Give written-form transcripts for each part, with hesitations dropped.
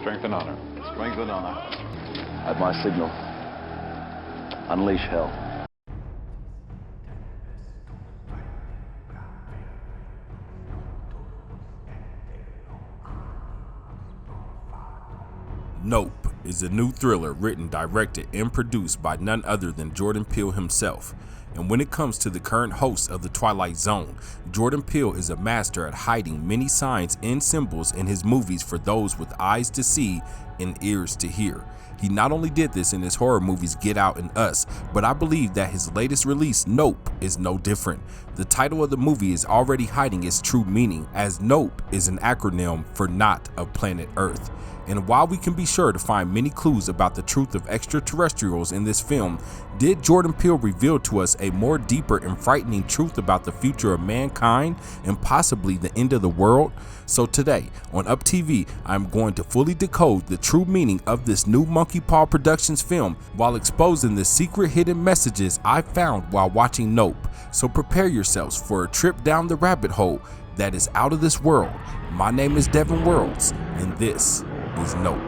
Strength and honor. Strength and honor. At my signal, unleash hell. Nope is a new thriller written, directed, and produced by none other than Jordan Peele himself. And when it comes to the current host of the Twilight Zone, Jordan Peele is a master at hiding many signs and symbols in his movies for those with eyes to see and ears to hear. He not only did this in his horror movies Get Out and Us, but I believe that his latest release, Nope, is no different. The title of the movie is already hiding its true meaning, as Nope is an acronym for Not of Planet Earth. And while we can be sure to find many clues about the truth of extraterrestrials in this film, did Jordan Peele reveal to us a more deeper and frightening truth about the future of mankind and possibly the end of the world? So today on UPTV, I'm going to fully decode the true meaning of this new Monkey Paw Productions film while exposing the secret hidden messages I found while watching Nope. So prepare yourselves for a trip down the rabbit hole that is out of this world. My name is Devin Worlds, and this is Nope.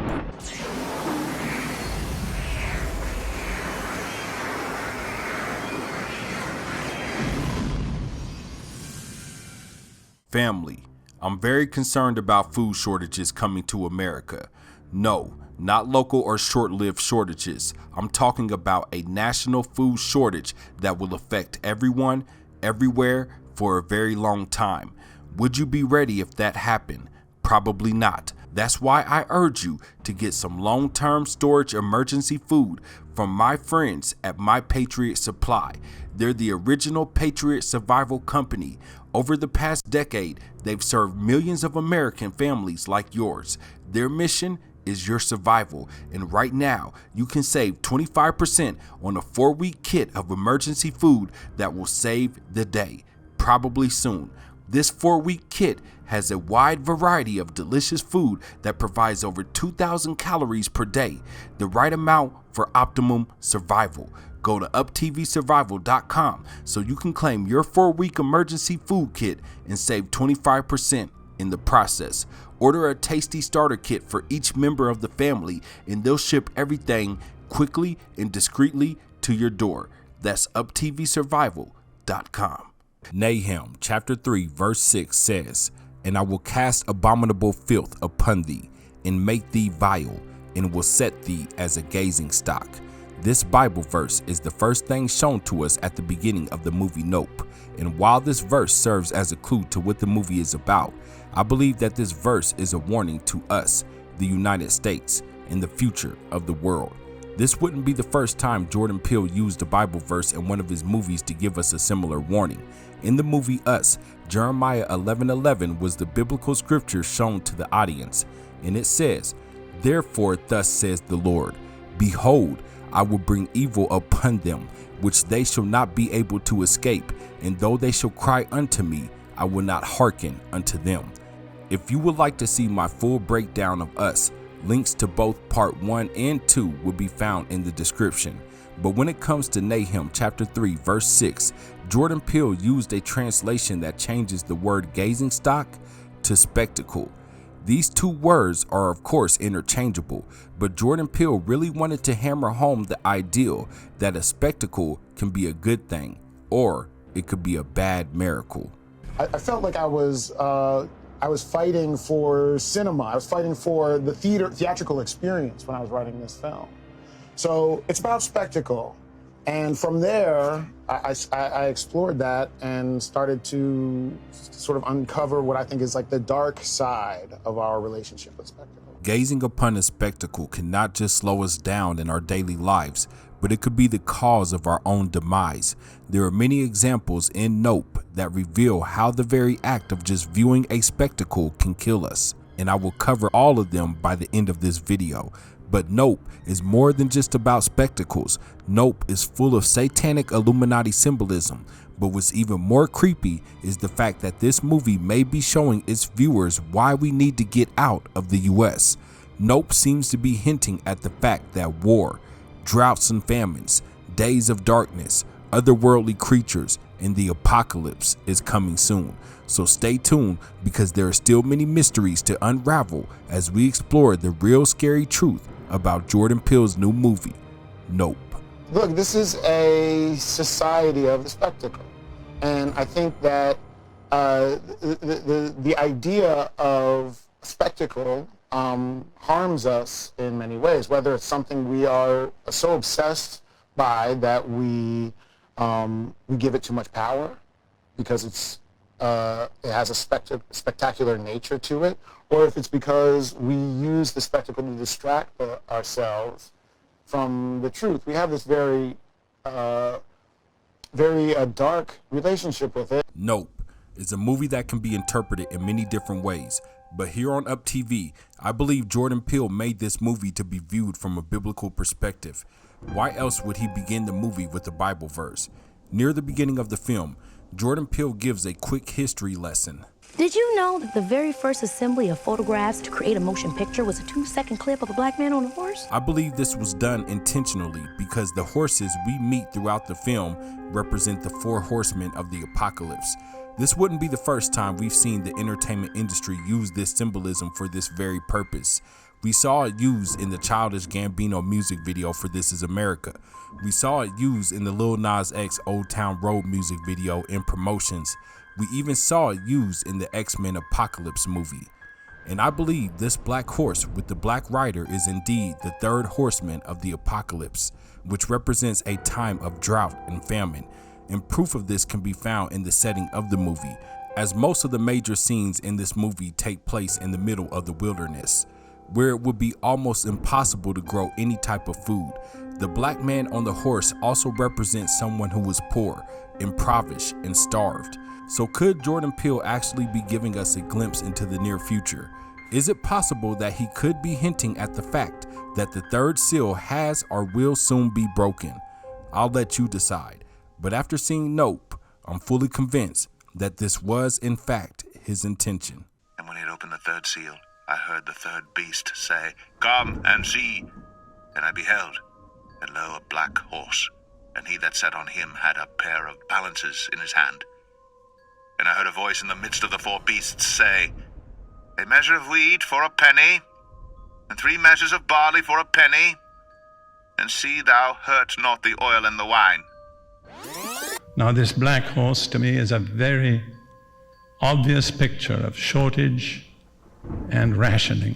Family, I'm very concerned about food shortages coming to America. No, not local or short-lived shortages. I'm talking about a national food shortage that will affect everyone, everywhere, for a very long time. Would you be ready if that happened? Probably not. That's why I urge you to get some long-term storage emergency food from my friends at My Patriot Supply. They're the original Patriot Survival Company. Over the past decade, they've served millions of American families like yours. Their mission is your survival, and right now you can save 25% on a 4-week kit of emergency food that will save the day, probably soon. This 4-week kit has a wide variety of delicious food that provides over 2,000 calories per day, the right amount for optimum survival. Go to UPTVsurvival.com so you can claim your 4-week emergency food kit and save 25% in the process. Order a tasty starter kit for each member of the family, and they'll ship everything quickly and discreetly to your door. That's UPTVsurvival.com. Nahum chapter 3 verse 6 says, "And I will cast abominable filth upon thee, and make thee vile, and will set thee as a gazing stock." This Bible verse is the first thing shown to us at the beginning of the movie Nope. And while this verse serves as a clue to what the movie is about, I believe that this verse is a warning to us, the United States, and the future of the world. This wouldn't be the first time Jordan Peele used a Bible verse in one of his movies to give us a similar warning. In the movie Us, Jeremiah 11:11 was the biblical scripture shown to the audience, and it says, "Therefore thus says the Lord, Behold, I will bring evil upon them, which they shall not be able to escape, and though they shall cry unto me, I will not hearken unto them." If you would like to see my full breakdown of Us, links to both part 1 and 2 will be found in the description. But when it comes to Nahum chapter 3 verse 6, Jordan Peele used a translation that changes the word gazing stock to spectacle. These two words are of course interchangeable, but Jordan Peele really wanted to hammer home the ideal that a spectacle can be a good thing, or it could be a bad miracle. I felt like I was fighting for cinema. I was fighting for the theatrical experience when I was writing this film. So it's about spectacle. And from there, I explored that and started to sort of uncover what I think is like the dark side of our relationship with spectacle. Gazing upon a spectacle cannot just slow us down in our daily lives, but it could be the cause of our own demise. There are many examples in Nope that reveal how the very act of just viewing a spectacle can kill us, and I will cover all of them by the end of this video. But Nope is more than just about spectacles. Nope is full of satanic Illuminati symbolism, but what's even more creepy is the fact that this movie may be showing its viewers why we need to get out of the US. Nope seems to be hinting at the fact that war, droughts and famines, days of darkness, otherworldly creatures, and the apocalypse is coming soon. So stay tuned, because there are still many mysteries to unravel as we explore the real scary truth about Jordan Peele's new movie, Nope. Look, this is a society of the spectacle. And I think that the idea of spectacle harms us in many ways, whether it's something we are so obsessed by that we give it too much power because it has a spectacular nature to it, or if it's because we use the spectacle to distract ourselves from the truth. We have this very dark relationship with it. Nope is a movie that can be interpreted in many different ways, but here on UPTV, I believe Jordan Peele made this movie to be viewed from a biblical perspective. Why else would he begin the movie with a Bible verse? Near the beginning of the film, Jordan Peele gives a quick history lesson. Did you know that the very first assembly of photographs to create a motion picture was a 2-second clip of a black man on a horse? I believe this was done intentionally because the horses we meet throughout the film represent the 4 horsemen of the apocalypse. This wouldn't be the first time we've seen the entertainment industry use this symbolism for this very purpose. We saw it used in the Childish Gambino music video for This Is America. We saw it used in the Lil Nas X Old Town Road music video in promotions. We even saw it used in the X-Men Apocalypse movie. And I believe this black horse with the black rider is indeed the 3rd horseman of the apocalypse, which represents a time of drought and famine. And proof of this can be found in the setting of the movie, as most of the major scenes in this movie take place in the middle of the wilderness, where it would be almost impossible to grow any type of food. The black man on the horse also represents someone who was poor, impoverished, and starved. So could Jordan Peele actually be giving us a glimpse into the near future? Is it possible that he could be hinting at the fact that the 3rd seal has or will soon be broken? I'll let you decide. But after seeing Nope, I'm fully convinced that this was in fact his intention. And when he had opened the 3rd seal, I heard the 3rd beast say, "Come and see." And I beheld, and lo, a black horse, and he that sat on him had a pair of balances in his hand. And I heard a voice in the midst of the 4 beasts say, "A measure of wheat for a penny, and 3 measures of barley for a penny, and see thou hurt not the oil and the wine." Now this black horse to me is a very obvious picture of shortage and rationing.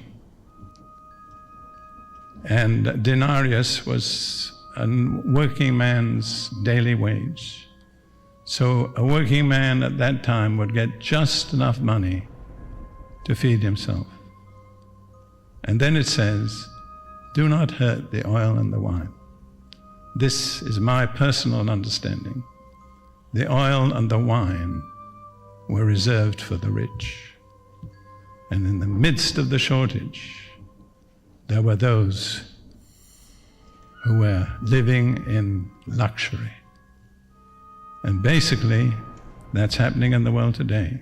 And denarius was a working man's daily wage. So a working man at that time would get just enough money to feed himself. And then it says, "Do not hurt the oil and the wine." This is my personal understanding. The oil and the wine were reserved for the rich. And in the midst of the shortage, there were those who were living in luxury. And basically, that's happening in the world today.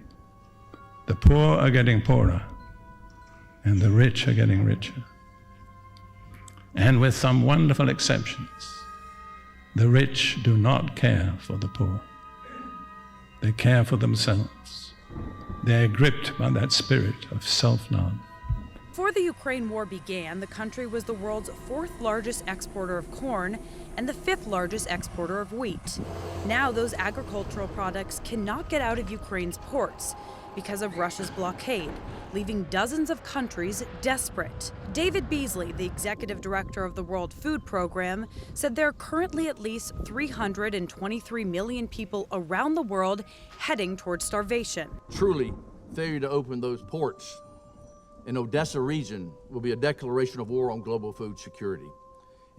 The poor are getting poorer, and the rich are getting richer. And with some wonderful exceptions, the rich do not care for the poor. They care for themselves. They are gripped by that spirit of self-love. Before the Ukraine war began, the country was the world's 4th largest exporter of corn and the 5th largest exporter of wheat. Now those agricultural products cannot get out of Ukraine's ports because of Russia's blockade, leaving dozens of countries desperate. David Beasley, the executive director of the World Food Program, said there are currently at least 323 million people around the world heading towards starvation. Truly, failure to open those ports in Odessa region will be a declaration of war on global food security,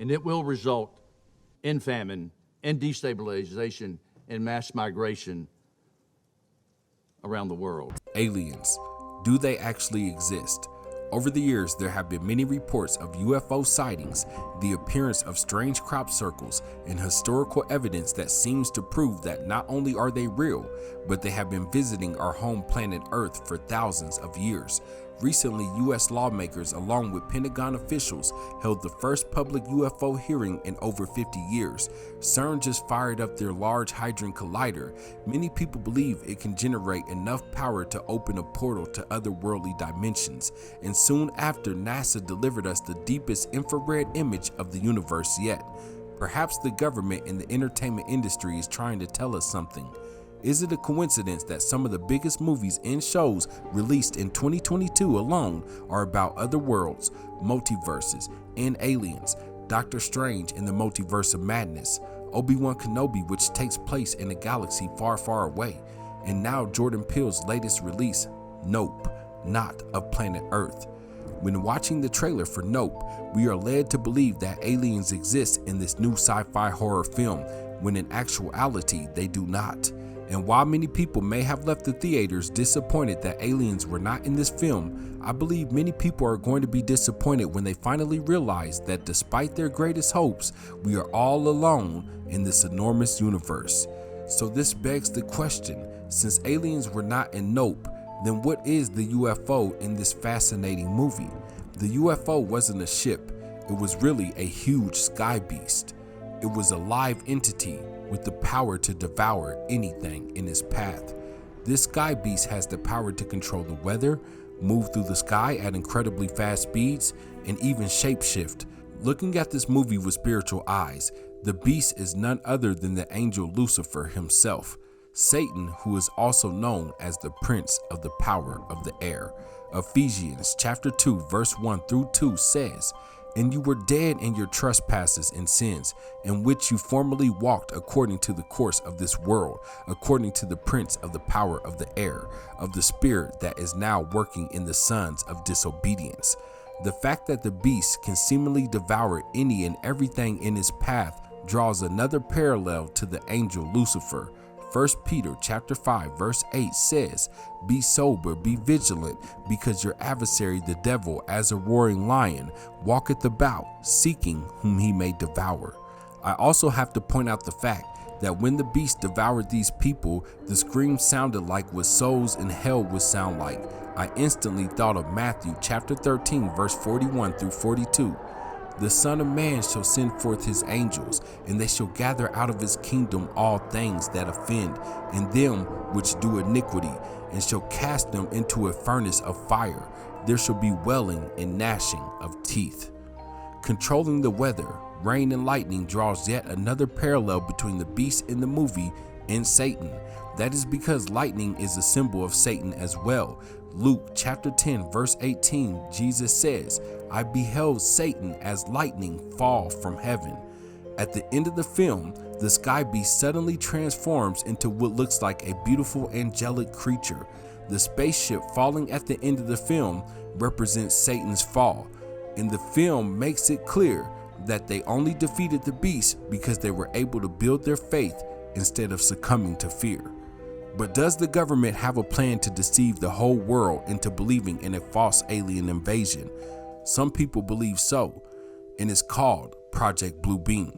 and it will result in famine and destabilization and mass migration around the world. Aliens. Do they actually exist? Over the years, there have been many reports of UFO sightings, the appearance of strange crop circles, and historical evidence that seems to prove that not only are they real, but they have been visiting our home planet Earth for thousands of years. Recently, U.S. lawmakers, along with Pentagon officials, held the first public UFO hearing in over 50 years. CERN just fired up their Large Hadron Collider. Many people believe it can generate enough power to open a portal to otherworldly dimensions. And soon after, NASA delivered us the deepest infrared image of the universe yet. Perhaps the government and the entertainment industry is trying to tell us something. Is it a coincidence that some of the biggest movies and shows released in 2022 alone are about other worlds, multiverses, and aliens? Doctor Strange in the Multiverse of Madness, Obi-Wan Kenobi, which takes place in a galaxy far, far away, and now Jordan Peele's latest release, Nope, not of planet Earth. When watching the trailer for Nope, we are led to believe that aliens exist in this new sci-fi horror film, when in actuality they do not. And while many people may have left the theaters disappointed that aliens were not in this film, I believe many people are going to be disappointed when they finally realize that despite their greatest hopes, we are all alone in this enormous universe. So this begs the question, since aliens were not in Nope, then what is the UFO in this fascinating movie? The UFO wasn't a ship, it was really a huge sky beast. It was a live entity with the power to devour anything in its path. This sky beast has the power to control the weather, move through the sky at incredibly fast speeds, and even shapeshift. Looking at this movie with spiritual eyes, the beast is none other than the angel Lucifer himself, Satan, who is also known as the prince of the power of the air. Ephesians chapter 2 verse 1 through 2 says, "And you were dead in your trespasses and sins, in which you formerly walked according to the course of this world, according to the prince of the power of the air, of the spirit that is now working in the sons of disobedience." The fact that the beast can seemingly devour any and everything in its path draws another parallel to the angel Lucifer. 1 Peter chapter 5 verse 8 says, "Be sober, be vigilant, because your adversary the devil, as a roaring lion, walketh about, seeking whom he may devour." I also have to point out the fact that when the beast devoured these people, the scream sounded like what souls in hell would sound like. I instantly thought of Matthew chapter 13 verse 41 through 42. "The Son of Man shall send forth his angels, and they shall gather out of his kingdom all things that offend, and them which do iniquity, and shall cast them into a furnace of fire. There shall be wailing and gnashing of teeth." Controlling the weather, rain and lightning draws yet another parallel between the beast in the movie and Satan. That is because lightning is a symbol of Satan as well. Luke chapter 10 verse 18, Jesus says, "I beheld Satan as lightning fall from heaven." At the end of the film, the sky beast suddenly transforms into what looks like a beautiful angelic creature. The spaceship falling at the end of the film represents Satan's fall, and the film makes it clear that they only defeated the beast because they were able to build their faith instead of succumbing to fear. But does the government have a plan to deceive the whole world into believing in a false alien invasion? Some people believe so, and it's called Project Blue Beam.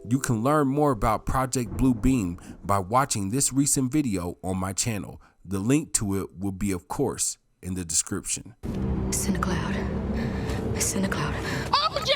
You can learn more about Project Blue Beam by watching this recent video on my channel. The link to it will be, of course, in the description. It's in a cloud. It's in a cloud. OJ!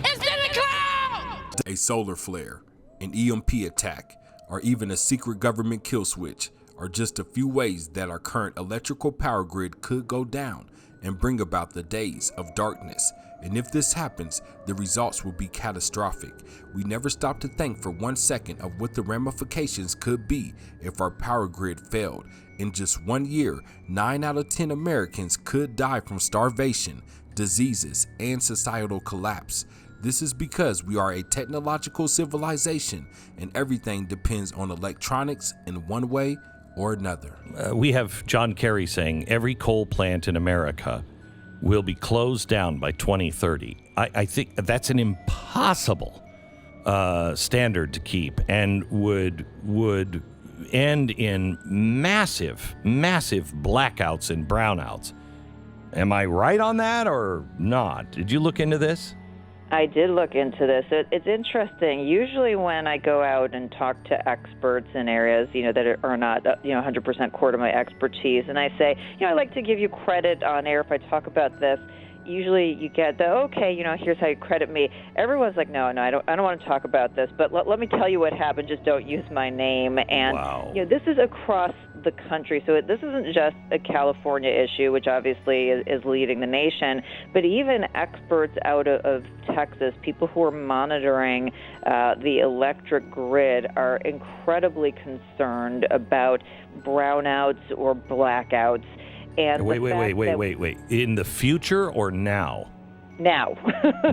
It's in a cloud! A solar flare, an EMP attack, or even a secret government kill switch are just a few ways that our current electrical power grid could go down and bring about the days of darkness. And if this happens, the results will be catastrophic. We never stop to think for 1 second of what the ramifications could be if our power grid failed. In just 1 year, 9 out of 10 Americans could die from starvation, diseases, and societal collapse. This is because we are a technological civilization and everything depends on electronics in one way or another. We have John Kerry saying every coal plant in America will be closed down by 2030. I think that's an impossible standard to keep and would end in massive blackouts and brownouts. Am I right on that or not? Did you look into this? I did look into this. It's interesting. Usually when I go out and talk to experts in areas, that are not, 100% core to my expertise, and I say, I like to give you credit on air if I talk about this, usually you get the, okay, here's how you credit me. Everyone's like, no, I don't want to talk about this, but let me tell you what happened. Just don't use my name. And, wow. This is across the country. So this isn't just a California issue, which obviously is leading the nation, but even experts out of Texas, people who are monitoring the electric grid, are incredibly concerned about brownouts or blackouts. And wait. In the future or now? Now.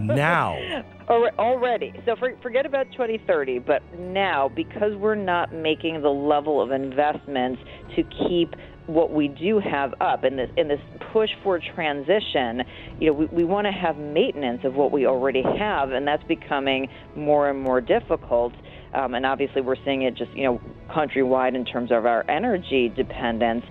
Now. Already. So forget about 2030, but now, because we're not making the level of investments to keep what we do have up in this push for transition, we want to have maintenance of what we already have, and that's becoming more and more difficult. And obviously we're seeing it just, countrywide in terms of our energy dependence.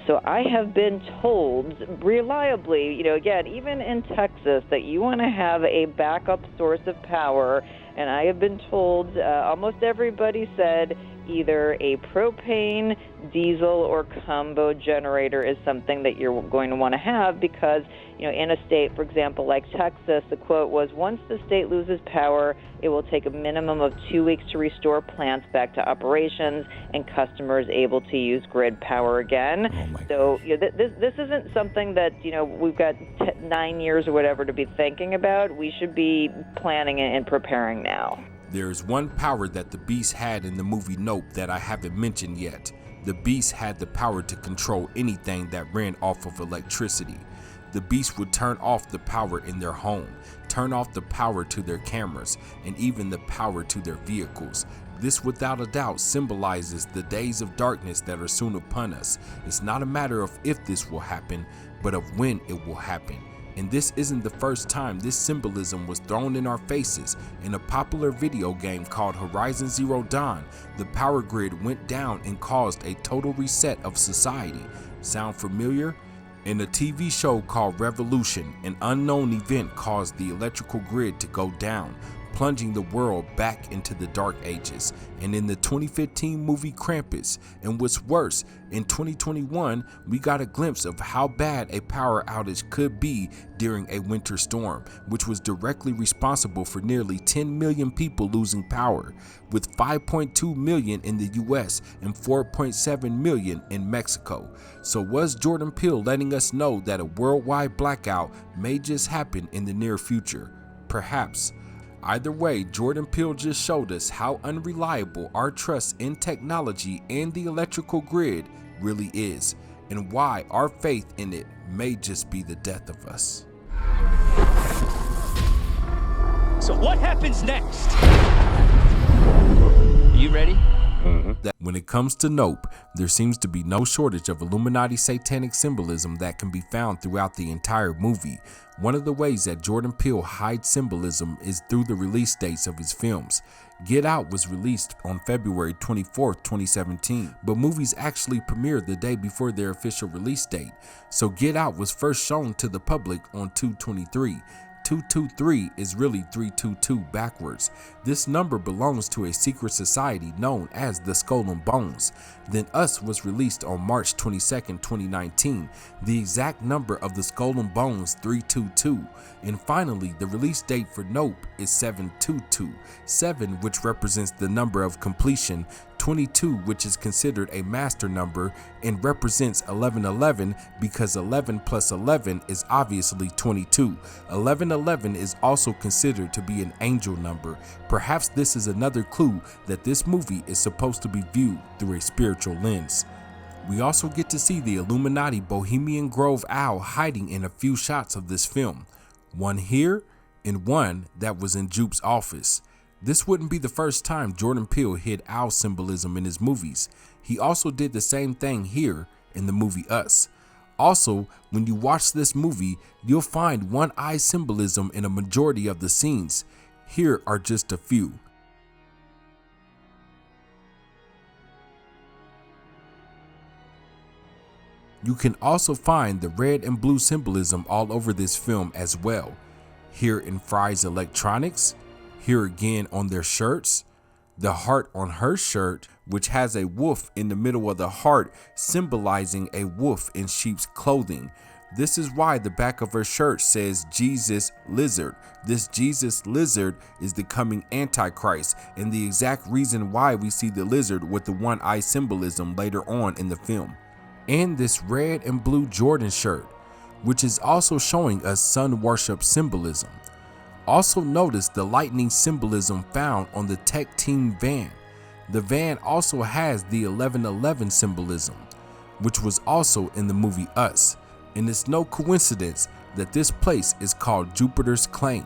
So I have been told reliably, again, even in Texas, that you want to have a backup source of power. And I have been told, almost everybody said, either a propane, diesel, or combo generator is something that you're going to want to have because, in a state, for example, like Texas, the quote was, once the state loses power, it will take a minimum of 2 weeks to restore plants back to operations and customers able to use grid power again. So this isn't something that, we've got 9 years or whatever to be thinking about. We should be planning and preparing now. There is one power that the Beast had in the movie Nope that I haven't mentioned yet. The Beast had the power to control anything that ran off of electricity. The Beast would turn off the power in their home, turn off the power to their cameras, and even the power to their vehicles. This without a doubt symbolizes the days of darkness that are soon upon us. It's not a matter of if this will happen, but of when it will happen. And this isn't the first time this symbolism was thrown in our faces. In a popular video game called Horizon Zero Dawn, the power grid went down and caused a total reset of society. Sound familiar? In a TV show called Revolution, an unknown event caused the electrical grid to go down, plunging the world back into the dark ages. And in the 2015 movie Krampus, and what's worse, in 2021 we got a glimpse of how bad a power outage could be during a winter storm, which was directly responsible for nearly 10 million people losing power, with 5.2 million in the US and 4.7 million in Mexico. So was Jordan Peele letting us know that a worldwide blackout may just happen in the near future? Perhaps. Either way, Jordan Peele just showed us how unreliable our trust in technology and the electrical grid really is, and why our faith in it may just be the death of us. So what happens next? You ready? That when it comes to Nope, there seems to be no shortage of Illuminati satanic symbolism that can be found throughout the entire movie. One of the ways that Jordan Peele hides symbolism is through the release dates of his films. Get Out was released on February 24th, 2017, but movies actually premiered the day before their official release date. So Get Out was first shown to the public on 2/23. 223 is really 322 backwards. This number belongs to a secret society known as the Skull and Bones. Then Us was released on March 22nd, 2019. The exact number of the Skull and Bones, 322. And finally, the release date for Nope is 722. 7, which represents the number of completion, 22, which is considered a master number and represents 1111 because 11 plus 11 is obviously 22. 1111 is also considered to be an angel number. Perhaps this is another clue that this movie is supposed to be viewed through a spiritual lens. We also get to see the Illuminati Bohemian Grove owl hiding in a few shots of this film. One here and one that was in Jupe's office. This wouldn't be the first time Jordan Peele hid owl symbolism in his movies. He also did the same thing here in the movie Us. Also, when you watch this movie, you'll find one-eye symbolism in a majority of the scenes. Here are just a few. You can also find the red and blue symbolism all over this film as well. here in Fry's Electronics, here again on their shirts, the heart on her shirt, which has a wolf in the middle of the heart, symbolizing a wolf in sheep's clothing. This is why the back of her shirt says Jesus Lizard. This Jesus Lizard is the coming Antichrist, and the exact reason why we see the lizard with the one eye symbolism later on in the film. And this red and blue Jordan shirt, which is also showing us sun worship symbolism. Also notice the lightning symbolism found on the tech team van. The van also has the 1111 symbolism, which was also in the movie Us. And it's no coincidence that this place is called Jupiter's Claim.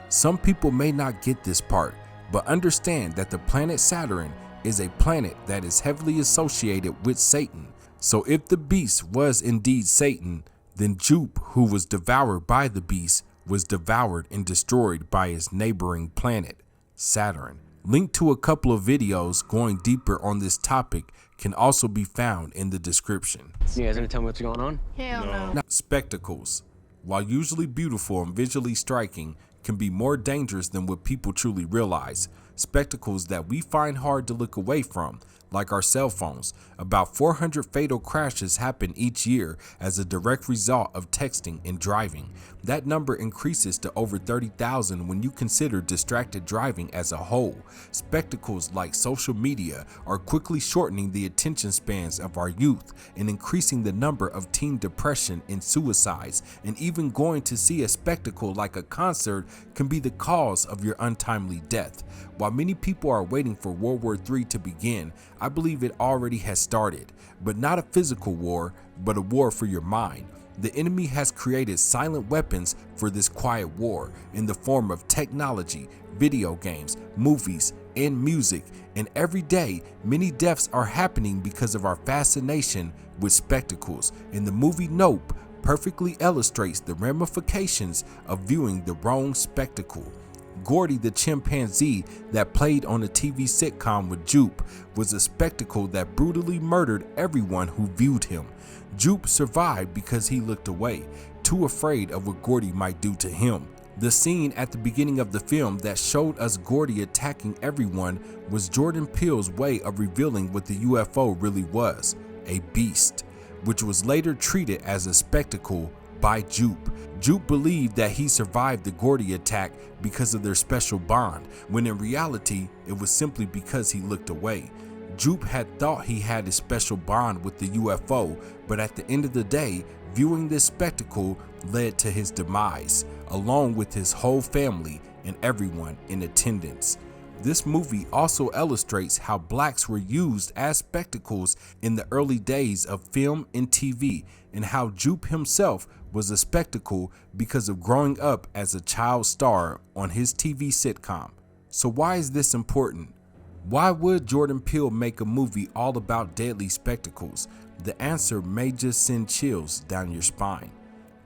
Some people may not get this part, but understand that the planet Saturn is a planet that is heavily associated with Satan. So if the beast was indeed Satan, then Jupe, who was devoured by the beast, was devoured and destroyed by his neighboring planet, Saturn. Link to a couple of videos going deeper on this topic can also be found in the description. You guys gonna tell me what's going on? Hell no. Now, spectacles, while usually beautiful and visually striking, can be more dangerous than what people truly realize. Spectacles that we find hard to look away from, like our cell phones. About 400 fatal crashes happen each year as a direct result of texting and driving. That number increases to over 30,000 when you consider distracted driving as a whole. Spectacles like social media are quickly shortening the attention spans of our youth and increasing the number of teen depression and suicides, and even going to see a spectacle like a concert can be the cause of your untimely death. While many people are waiting for World War III to begin, I believe it already has started, but not a physical war, but a war for your mind. The enemy has created silent weapons for this quiet war in the form of technology, video games, movies, and music, and every day many deaths are happening because of our fascination with spectacles, and the movie Nope perfectly illustrates the ramifications of viewing the wrong spectacle. Gordy the chimpanzee that played on a TV sitcom with Jupe was a spectacle that brutally murdered everyone who viewed him. Jupe survived because he looked away, too afraid of what Gordy might do to him. The scene at the beginning of the film that showed us Gordy attacking everyone was Jordan Peele's way of revealing what the UFO really was, a beast, which was later treated as a spectacle by Jupe. Jupe believed that he survived the Gordy attack because of their special bond, when in reality it was simply because he looked away. Jupe had thought he had a special bond with the UFO, but at the end of the day, viewing this spectacle led to his demise, along with his whole family and everyone in attendance. This movie also illustrates how blacks were used as spectacles in the early days of film and TV, and how Jupe himself was a spectacle because of growing up as a child star on his TV sitcom. So why is this important? Why would Jordan Peele make a movie all about deadly spectacles? The answer may just send chills down your spine.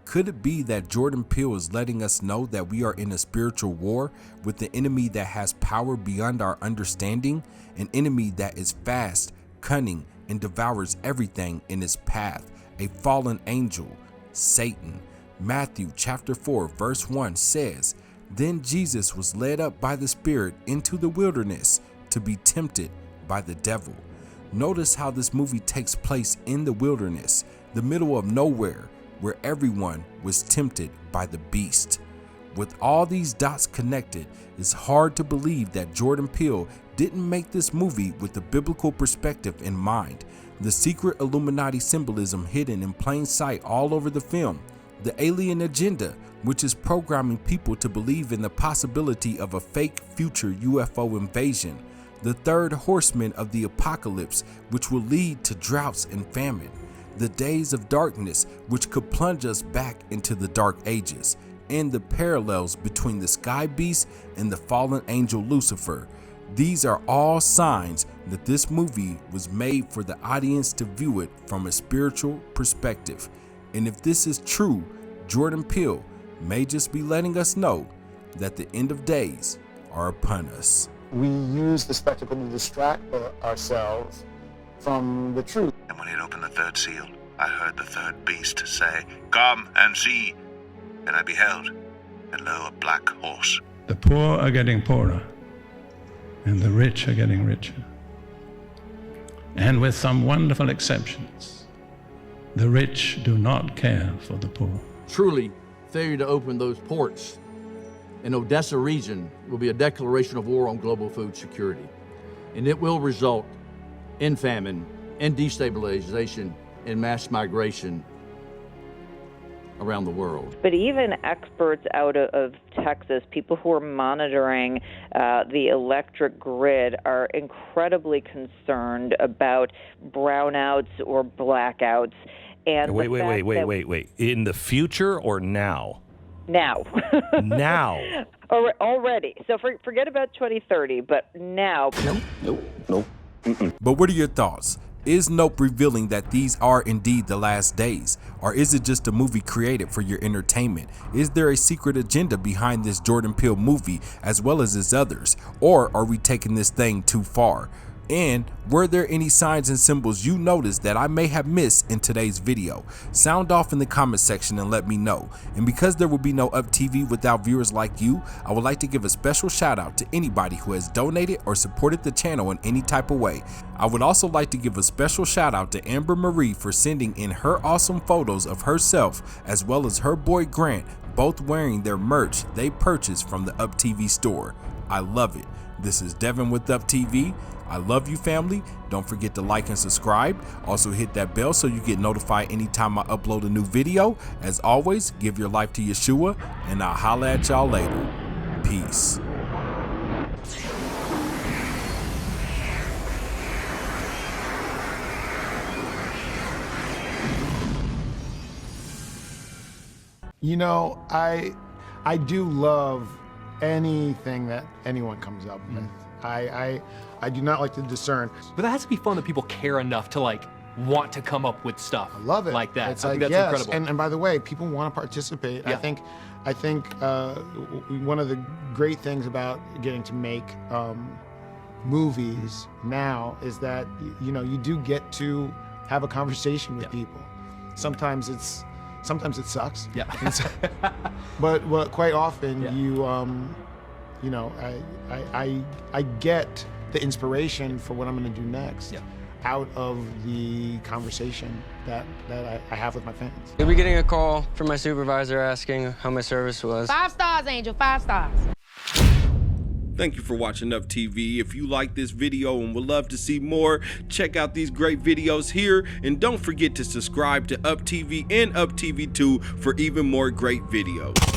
Could it be that Jordan Peele is letting us know that we are in a spiritual war with an enemy that has power beyond our understanding, an enemy that is fast, cunning, and devours everything in its path, a fallen angel, Satan? Matthew chapter 4 verse 1 says, "Then Jesus was led up by the Spirit into the wilderness to be tempted by the devil." Notice how this movie takes place in the wilderness, the middle of nowhere, where everyone was tempted by the beast. With all these dots connected, it's hard to believe that Jordan Peele didn't make this movie with the biblical perspective in mind. The secret Illuminati symbolism hidden in plain sight all over the film, the alien agenda, which is programming people to believe in the possibility of a fake future UFO invasion, the third horseman of the apocalypse, which will lead to droughts and famine, the days of darkness, which could plunge us back into the dark ages, and the parallels between the sky beast and the fallen angel Lucifer. These are all signs that this movie was made for the audience to view it from a spiritual perspective. And if this is true, Jordan Peele may just be letting us know that the end of days are upon us. We use the spectacle to distract ourselves from the truth. And when he had opened the third seal, I heard the third beast say, "Come and see." And I beheld, and lo, a black horse. The poor are getting poorer, and the rich are getting richer. And with some wonderful exceptions, the rich do not care for the poor. Truly, failure to open those ports in Odessa region will be a declaration of war on global food security. And it will result in famine and destabilization and mass migration around the world. But even experts out of Texas, people who are monitoring the electric grid, are incredibly concerned about brownouts or blackouts. And Wait. In the future or now? Now. Now. Already. So forget about 2030, but now. Nope. But what are your thoughts? Is Nope revealing that these are indeed the last days? Or is it just a movie created for your entertainment? Is there a secret agenda behind this Jordan Peele movie as well as his others? Or are we taking this thing too far? And were there any signs and symbols you noticed that I may have missed in today's video? Sound off in the comment section and let me know. And because there will be no UpTV without viewers like you, I would like to give a special shout out to anybody who has donated or supported the channel in any type of way. I would also like to give a special shout out to Amber Marie for sending in her awesome photos of herself as well as her boy Grant, both wearing their merch they purchased from the UpTV store. I love it. This is Devin with UpTV. I love you, family. Don't forget to like and subscribe. Also hit that bell so you get notified anytime I upload a new video. As always, give your life to Yeshua, and I'll holla at y'all later. Peace. You know, I do love anything that anyone comes up with. I do not like to discern. But that has to be fun that people care enough to like want to come up with stuff. I love it. Like that. It's I like, think that's yes. incredible. And by the way, people want to participate. Yeah. I think one of the great things about getting to make movies now is that you do get to have a conversation with people. Sometimes it sucks. Yeah. but quite often Yeah. I get the inspiration for what I'm going to do next out of the conversation that I have with my fans. You'll be getting a call from my supervisor asking how my service was. 5 stars, Angel, 5 stars. Thank you for watching UpTV. If you like this video and would love to see more, check out these great videos here. And don't forget to subscribe to UpTV and UpTV2 for even more great videos.